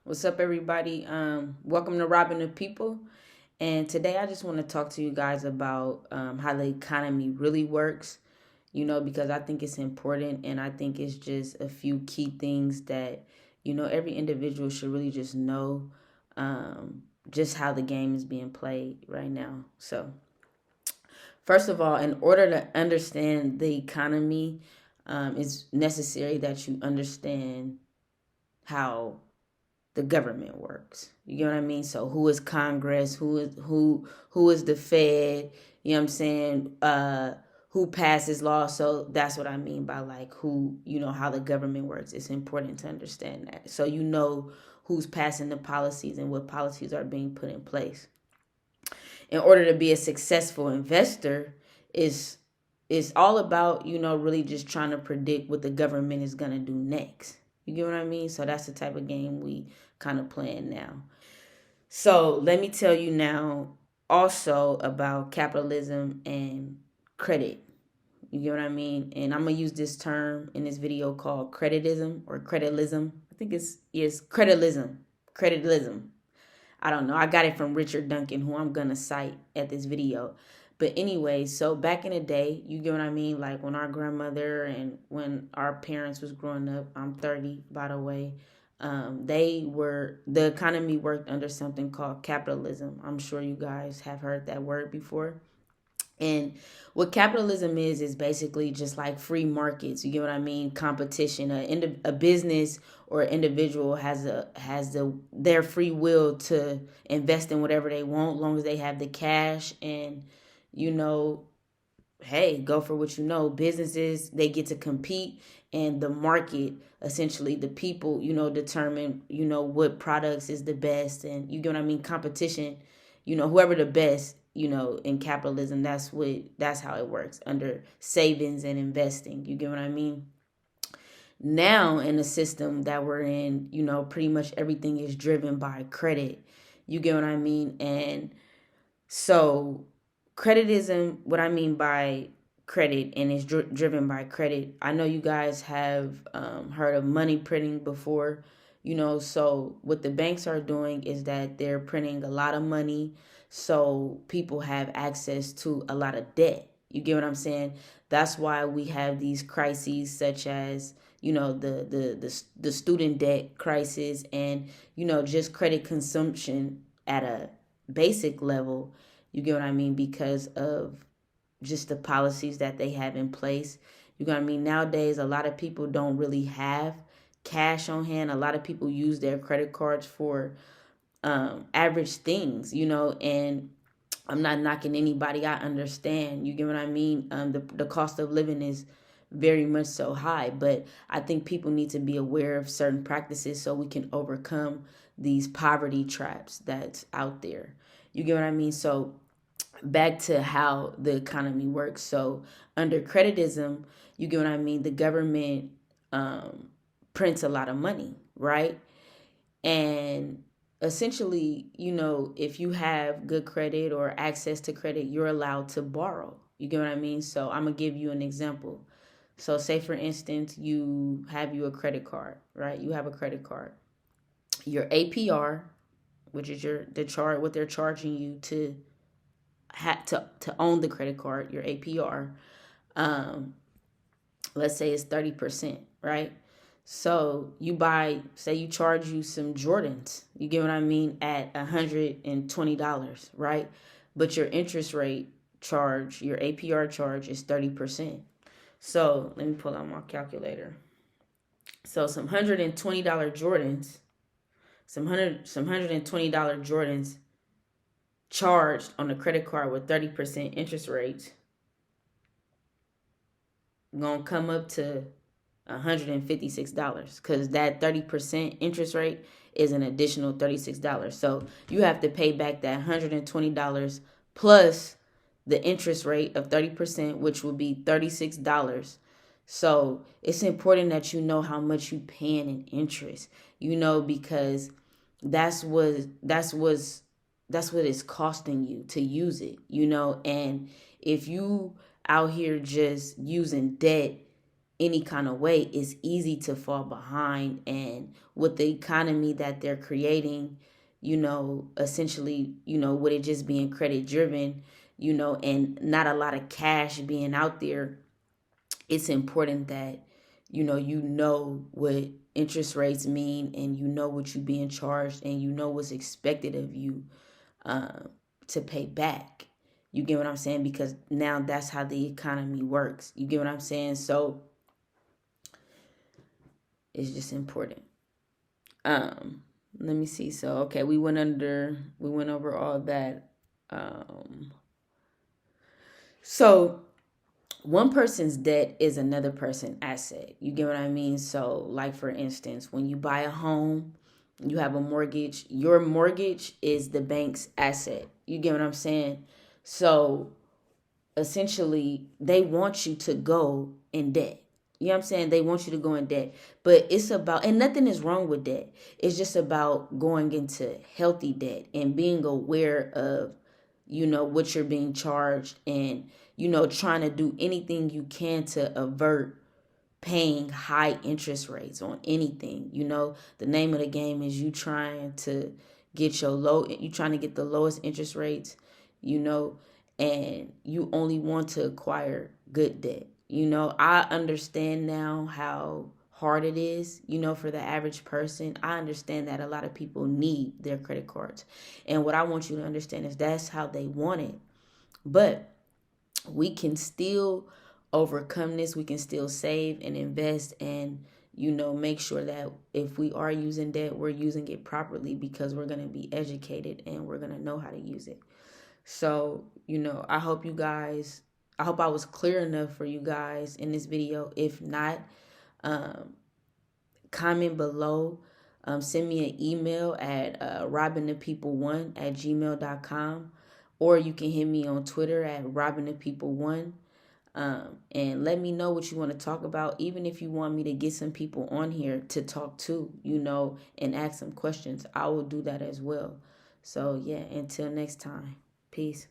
What's up, everybody? Welcome to Robbing the People. And today I just want to talk to you guys about how the economy really works, because I think it's important and I think it's just a few key things that, every individual should really just know just how the game is being played right now. So, first of all, in order to understand the economy, it's necessary that you understand how the government works. You get what I mean? So who is Congress? Who is the Fed? You know what I'm saying? Who passes law? So that's what I mean by like who, how the government works. It's important to understand that. So who's passing the policies and what policies are being put in place. In order to be a successful investor is it's all about, really just trying to predict what the government is gonna do next. You get what I mean? So that's the type of game we kind of playing now. So let me tell you now also about capitalism and credit. You get what I mean? And I'm gonna use this term in this video called creditism or creditlism. I think it's creditlism. Creditlism. I don't know. I got it from Richard Duncan, who I'm gonna cite at this video. But anyway, so back in the day, you get what I mean? Like when our grandmother and when our parents was growing up, I'm 30, by the way. The economy worked under something called capitalism. I'm sure you guys have heard that word before. And what capitalism is basically just like free markets. You get what I mean? Competition. A business or individual has their free will to invest in whatever they want, long as they have the cash and you know hey, go for what you know. Businesses, they get to compete, and the market, essentially the people, determine, what products is the best. And you get what I mean? Competition, whoever the best, in capitalism, that's how it works under savings and investing. You get what I mean? Now in the system that we're in, pretty much everything is driven by credit. You get what I mean? And so creditism, what I mean by credit, and is driven by credit. I know you guys have heard of money printing before. So what the banks are doing is that they're printing a lot of money so people have access to a lot of debt. You get what I'm saying? That's why we have these crises such as the student debt crisis, and just credit consumption at a basic level. You get what I mean? Because of just the policies that they have in place. You get what I mean? Nowadays, a lot of people don't really have cash on hand. A lot of people use their credit cards for average things, and I'm not knocking anybody. I understand. You get what I mean? The cost of living is very much so high, but I think people need to be aware of certain practices so we can overcome these poverty traps that's out there. You get what I mean? So back to how the economy works. So under creditism, you get what I mean? The government prints a lot of money, right? And essentially, if you have good credit or access to credit, you're allowed to borrow. You get what I mean? So I'm going to give you an example. So say for instance, you have a credit card, right? You have a credit card. Your APR, which is what they're charging you to own the credit card, your APR, let's say it's 30%, right? So say you charge you some Jordans, you get what I mean, at $120, right? But your interest rate charge, your APR charge is 30%. So let me pull out my calculator. So some $120 Jordans, some $120 Jordans charged on a credit card with 30% interest rates gonna come up to $156, because that 30% interest rate is an additional $36. So you have to pay back that $120 plus the interest rate of 30%, which will be $36. So it's important that you know how much you paying in interest, because that's what that's what's that's what it's costing you to use it. And if you out here just using debt any kind of way, it's easy to fall behind. And with the economy that they're creating, essentially, with it just being credit driven, and not a lot of cash being out there, it's important that, what interest rates mean, and what you're being charged, and what's expected of you to pay back. You get what I'm saying? Because now that's how the economy works. You get what I'm saying? So it's just important. Let me see. So okay, we went over all that. So one person's debt is another person's asset. You get what I mean? So like for instance, when you buy a home, you have a mortgage, your mortgage is the bank's asset. You get what I'm saying? So essentially they want you to go in debt. You know what I'm saying? They want you to go in debt. But it's about, and nothing is wrong with debt. It's just about going into healthy debt and being aware of, what you're being charged, and, trying to do anything you can to avert paying high interest rates on anything. The name of the game is you trying to get the lowest interest rates, and you only want to acquire good debt. I understand now how hard it is, for the average person. I understand that a lot of people need their credit cards. And what I want you to understand is that's how they want it. But we can still overcome this. We can still save and invest, and make sure that if we are using debt, we're using it properly, because we're going to be educated and we're going to know how to use it. So I hope I was clear enough for you guys in this video. If not, comment below. Send me an email at robbingthepeople1@gmail.com, or you can hit me on Twitter at robbingthepeople1. And let me know what you want to talk about. Even if you want me to get some people on here to talk to, and ask some questions, I will do that as well. So yeah, until next time, peace.